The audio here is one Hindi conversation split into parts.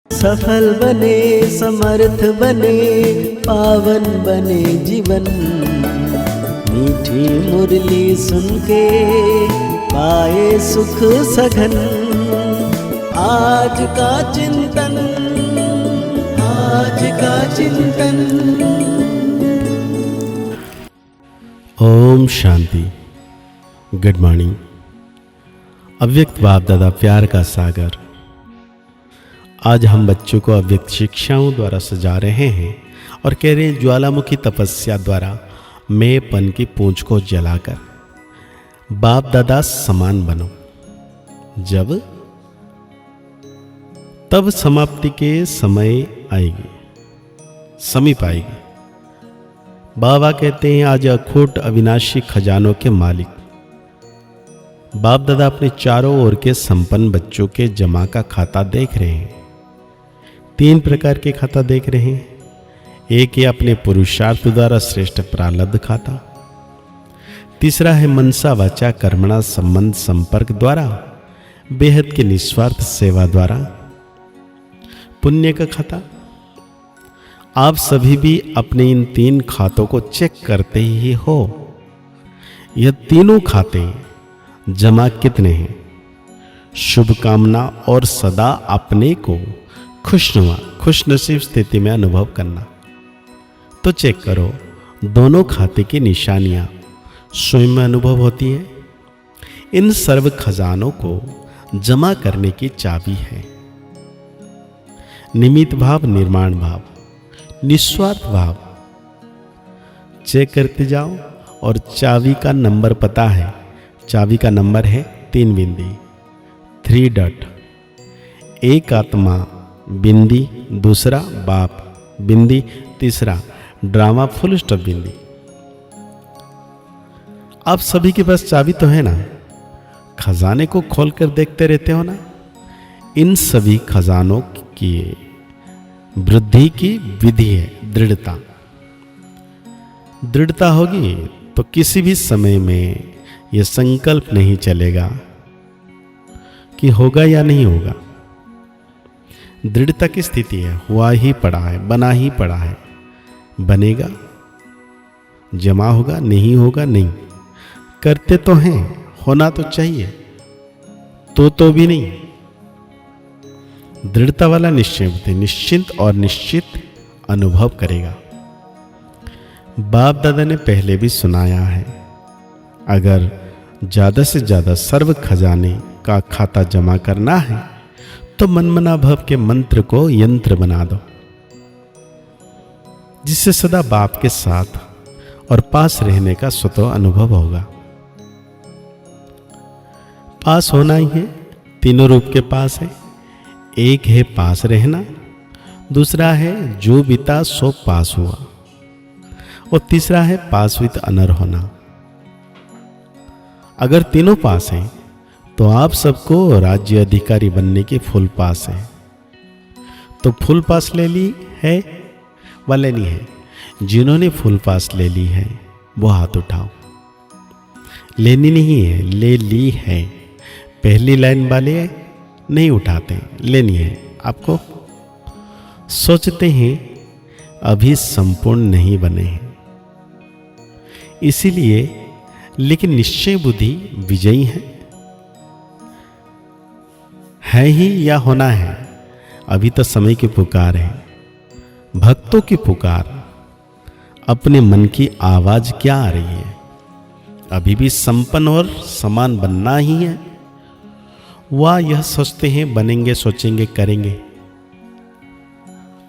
सफल बने, समर्थ बने, पावन बने जीवन। मीठी मुरली सुन के पाए सुख सघन। आज का चिंतन, आज का चिंतन। ओम शांति। Good morning. अव्यक्त बाप दादा प्यार का सागर। आज हम बच्चों को अव्यक्त शिक्षाओं द्वारा सजा रहे हैं और कह रहे हैं ज्वालामुखी तपस्या द्वारा मैंपन की पूंछ को जलाकर बाप दादा समान बनो। जब तब समाप्ति के समय आएगी, समीप आएगी। बाबा कहते हैं आज अखूट अविनाशी खजानों के मालिक बाप दादा अपने चारों ओर के संपन्न बच्चों के जमा का खाता देख रहे हैं। 3 प्रकार के खाता देख रहे हैं। एक है अपने पुरुषार्थ द्वारा श्रेष्ठ प्रारब्ध खाता। तीसरा है मनसा वाचा कर्मणा संबंध संपर्क द्वारा बेहद के निस्वार्थ सेवा द्वारा पुण्य का खाता। आप सभी भी अपने इन 3 खातों को चेक करते ही हो। यह तीनों खाते जमा कितने हैं? शुभकामना और सदा अपने को खुशनुमा खुश नसीब स्थिति में अनुभव करना। तो चेक करो, दोनों खाते की निशानियां स्वयं में अनुभव होती है। इन सर्व खजानों को जमा करने की चाबी है निमित्त भाव, निर्माण भाव, निस्वार्थ भाव। चेक करते जाओ और चाबी का नंबर पता है। चाबी का नंबर है 3 बिंदी, 3 डॉट। एक आत्मा बिंदी, दूसरा बाप बिंदी, तीसरा ड्रामा फुल स्टॉप बिंदी। आप सभी के पास चाबी तो है ना? खजाने को खोलकर देखते रहते हो ना? इन सभी खजानों की वृद्धि की विधि है दृढ़ता। दृढ़ता होगी तो किसी भी समय में यह संकल्प नहीं चलेगा कि होगा या नहीं होगा। दृढ़ता की स्थिति है, हुआ ही पड़ा है, बना ही पड़ा है। बनेगा, जमा होगा, नहीं होगा नहीं। करते तो हैं, होना तो चाहिए, तो भी नहीं। दृढ़ता वाला निश्चय बुद्धि निश्चिंत और निश्चित अनुभव करेगा। बाप दादा ने पहले भी सुनाया है, अगर ज्यादा से ज्यादा सर्व खजाने का खाता जमा करना है तो मनमना भव के मंत्र को यंत्र बना दो, जिससे सदा बाप के साथ और पास रहने का स्वतः अनुभव होगा। पास होना ही है, तीनों रूप के पास है। एक है पास रहना, दूसरा है जो बीता सो पास हुआ, और तीसरा है पास विद अनर होना। अगर तीनों पास हैं तो आप सबको राज्य अधिकारी बनने के फुल पास है। तो फुल पास ले ली है व लेनी है? जिन्होंने फुल पास ले ली है वो हाथ उठाओ। लेनी नहीं है, ले ली है। पहली लाइन वाले नहीं उठाते, लेनी है आपको। सोचते हैं अभी संपूर्ण नहीं बने हैं, इसीलिए, लेकिन निश्चय बुद्धि विजयी है ही या होना है? अभी तो समय की पुकार है, भक्तों की पुकार। अपने मन की आवाज क्या आ रही है? अभी भी संपन्न और समान बनना ही है, वह यह सोचते हैं बनेंगे, सोचेंगे, करेंगे।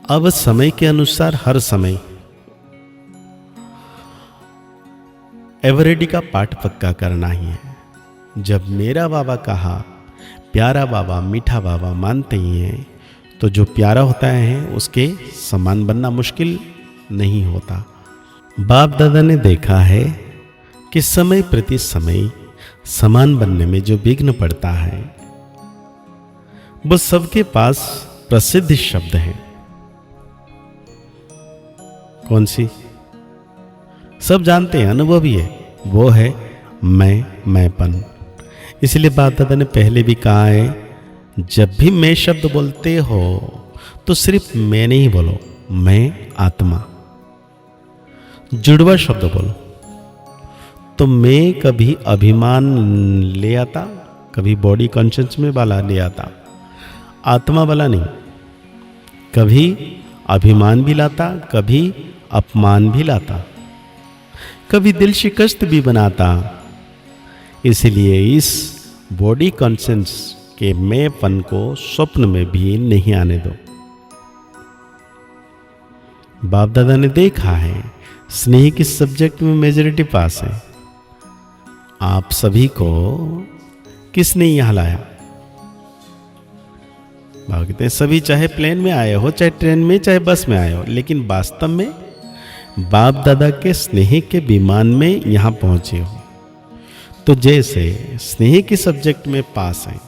अब समय के अनुसार हर समय एवरेडी का पाठ पक्का करना ही है। जब मेरा बाबा कहा, प्यारा बाबा, मीठा बाबा मानते ही हैं, तो जो प्यारा होता है उसके समान बनना मुश्किल नहीं होता। बाप दादा ने देखा है कि समय प्रति समय समान बनने में जो विघ्न पड़ता है वो सबके पास प्रसिद्ध शब्द है। कौन सी? सब जानते हैं, अनुभवी है। वो है मैंपन। इसलिए बाप दादा ने पहले भी कहा है, जब भी मैं शब्द बोलते हो तो सिर्फ मैं नहीं बोलो, मैं आत्मा, जुड़वा शब्द बोलो। तो मैं कभी अभिमान ले आता, कभी बॉडी कॉन्शियस में वाला ले आता, आत्मा वाला नहीं। कभी अभिमान भी लाता, कभी अपमान भी लाता, कभी दिल शिकस्त भी बनाता। इसलिए इस बॉडी कॉन्शियस के मैंपन को स्वप्न में भी नहीं आने दो। बाप दादा ने देखा है, स्नेह के सब्जेक्ट में मेजॉरिटी पास है। आप सभी को किसने यहां लाया? बाबा कहते हैं सभी चाहे प्लेन में आए हो, चाहे ट्रेन में, चाहे बस में आए हो, लेकिन वास्तव में बाप दादा के स्नेह के विमान में यहां पहुंचे हो। तो जैसे स्नेह के सब्जेक्ट में पास है,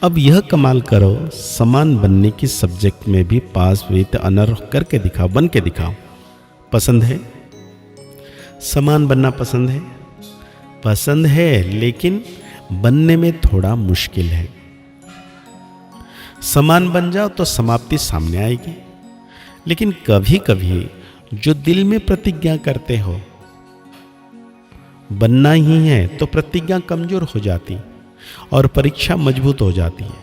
अब यह कमाल करो, समान बनने की सब्जेक्ट में भी पास विद ऑनर करके दिखाओ, बन के दिखाओ। पसंद है? समान बनना पसंद है? पसंद है, लेकिन बनने में थोड़ा मुश्किल है। समान बन जाओ तो समाप्ति सामने आएगी, लेकिन कभी कभी जो दिल में प्रतिज्ञा करते हो बनना ही है, तो प्रतिज्ञा कमजोर हो जाती और परीक्षा मजबूत हो जाती है।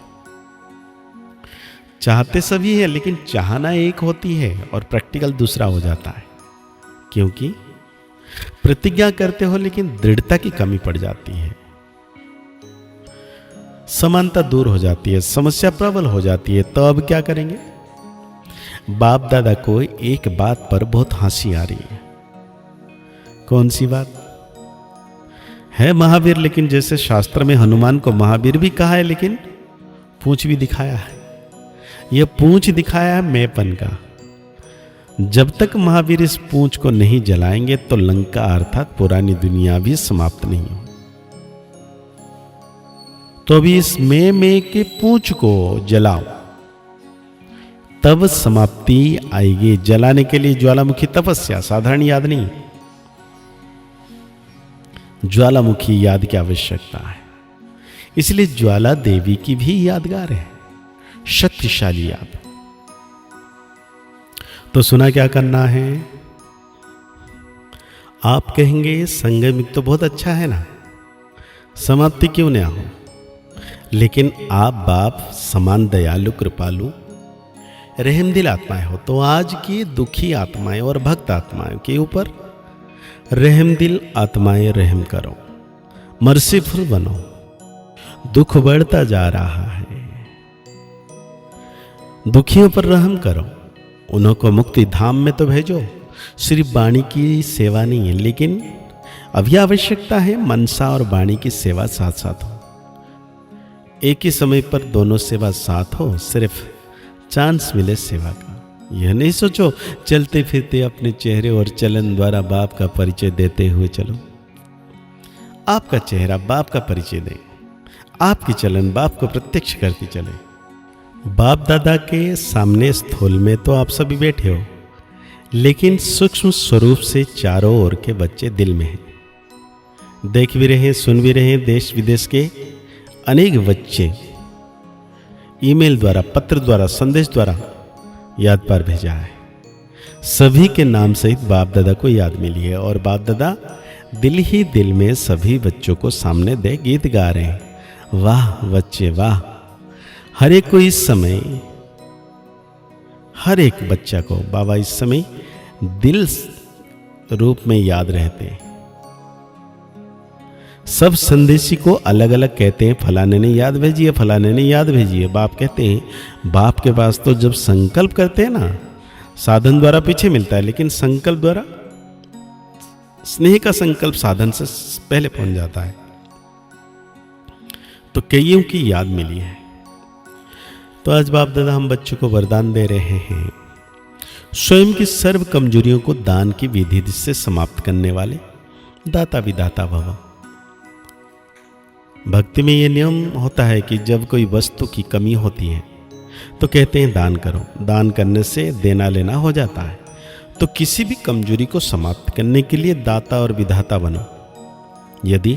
चाहते सभी है, लेकिन चाहना एक होती है और प्रैक्टिकल दूसरा हो जाता है। क्योंकि प्रतिज्ञा करते हो लेकिन दृढ़ता की कमी पड़ जाती है, समानता दूर हो जाती है, समस्या प्रबल हो जाती है। तो अब क्या करेंगे? बाप दादा को एक बात पर बहुत हंसी आ रही है। कौन सी बात है? महावीर, लेकिन जैसे शास्त्र में हनुमान को महावीर भी कहा है, लेकिन पूंछ भी दिखाया है। यह पूंछ दिखाया है मैंपन का। जब तक महावीर इस पूंछ को नहीं जलाएंगे तो लंका अर्थात पुरानी दुनिया भी समाप्त नहीं हो। तो अभी इस मैं के पूंछ को जलाओ, तब समाप्ति आएगी। जलाने के लिए ज्वालामुखी तपस्या, साधारण याद नहीं, ज्वालामुखी याद की आवश्यकता है। इसलिए ज्वाला देवी की भी यादगार है, शक्तिशाली याद। तो सुना क्या करना है? आप कहेंगे संगमिक तो बहुत अच्छा है ना, समाप्ति क्यों न हो? लेकिन आप बाप समान दयालु कृपालु रहमदिल आत्माएं हो, तो आज की दुखी आत्माएं और भक्त आत्माएं के ऊपर रहमदिल आत्माएं रहम करो, मर्सीफुल बनो। दुख बढ़ता जा रहा है, दुखियों पर रहम करो, उन्हों को मुक्ति धाम में तो भेजो। सिर्फ वाणी की सेवा नहीं है, लेकिन अभी आवश्यकता है मनसा और वाणी की सेवा साथ साथ हो। एक ही समय पर दोनों सेवा साथ हो, सिर्फ चांस मिले सेवा का। यह नहीं सोचो चलते फिरते अपने चेहरे और चलन द्वारा बाप का परिचय देते हुए चलो। आपका चेहरा बाप का परिचय दे, आपकी चलन बाप को प्रत्यक्ष करती चले। बाप दादा के सामने स्थूल में तो आप सभी बैठे हो, लेकिन सूक्ष्म स्वरूप से चारों ओर के बच्चे दिल में हैं। देख भी रहे, सुन भी रहे। देश विदेश के अनेक बच्चे ईमेल द्वारा, पत्र द्वारा, संदेश द्वारा याद पर भेजा है। सभी के नाम सहित बाप दादा को याद मिली है, और बाप दादा दिल ही दिल में सभी बच्चों को सामने दे गीत गा रहे हैं। वाह बच्चे वाह! हर एक को इस समय, हर एक बच्चा को बाबा इस समय दिल रूप में याद रहते हैं। सब संदेशी को अलग अलग कहते हैं, फलाने ने याद भेजी है, फलाने ने याद भेजी है। बाप कहते हैं बाप के पास तो जब संकल्प करते हैं ना, साधन द्वारा पीछे मिलता है, लेकिन संकल्प द्वारा, स्नेह का संकल्प साधन से पहले पहुंच जाता है। तो कईयों की याद मिली है। तो आज बाप दादा हम बच्चों को वरदान दे रहे हैं, स्वयं की सर्व कमजोरियों को दान की विधि से समाप्त करने वाले दाता विदाता भव। भक्ति में यह नियम होता है कि जब कोई वस्तु की कमी होती है तो कहते हैं दान करो। दान करने से देना लेना हो जाता है। तो किसी भी कमजोरी को समाप्त करने के लिए दाता और विधाता बनो। यदि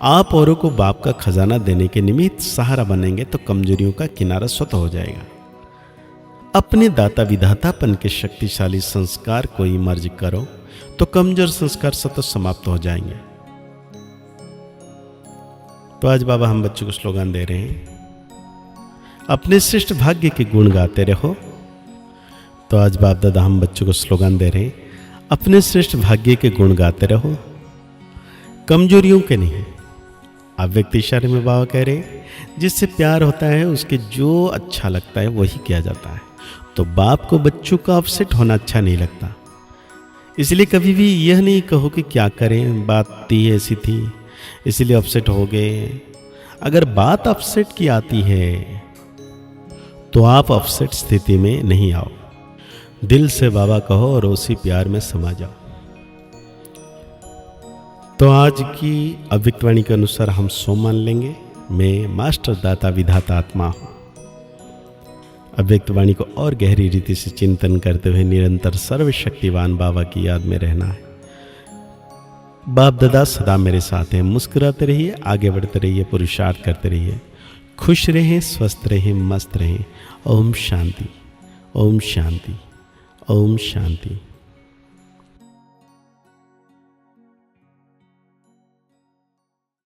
आप औरों को बाप का खजाना देने के निमित्त सहारा बनेंगे तो कमजोरियों का किनारा स्वतः हो जाएगा। अपने दाता विधातापन के शक्तिशाली संस्कार को ही मर्ज करो तो कमजोर संस्कार सतत समाप्त हो जाएंगे। तो आज बाबा हम बच्चों को स्लोगन दे रहे हैं, अपने श्रेष्ठ भाग्य के गुण गाते रहो। तो आज बाप दादा हम बच्चों को स्लोगन दे रहे हैं, अपने श्रेष्ठ भाग्य के गुण गाते रहो, कमजोरियों के नहीं। आप व्यक्ति इशारे में बाबा कह रहे हैं, जिससे प्यार होता है उसके जो अच्छा लगता है वही किया जाता है। तो बाप को बच्चों का अपसेट होना अच्छा नहीं लगता, इसलिए कभी भी यह नहीं कहो कि क्या करें, बात थी ऐसी थी इसलिए अपसेट हो गए। अगर बात अपसेट की आती है तो आप अपसेट स्थिति में नहीं आओ, दिल से बाबा कहो और उसी प्यार में समा जाओ। तो आज की अव्यक्त वाणी के अनुसार हम सो मान लेंगे, मैं मास्टर दाता विधाता आत्मा हूँ। अव्यक्त वाणी को और गहरी रीति से चिंतन करते हुए निरंतर सर्वशक्तिवान बाबा की याद में रहना है। बाप दादा सदा मेरे साथ हैं, मुस्कुराते रहिए, आगे बढ़ते रहिए, पुरुषार्थ करते रहिए, खुश रहें, स्वस्थ रहें, मस्त रहें। ओम शांति, ओम शांति, ओम शांति।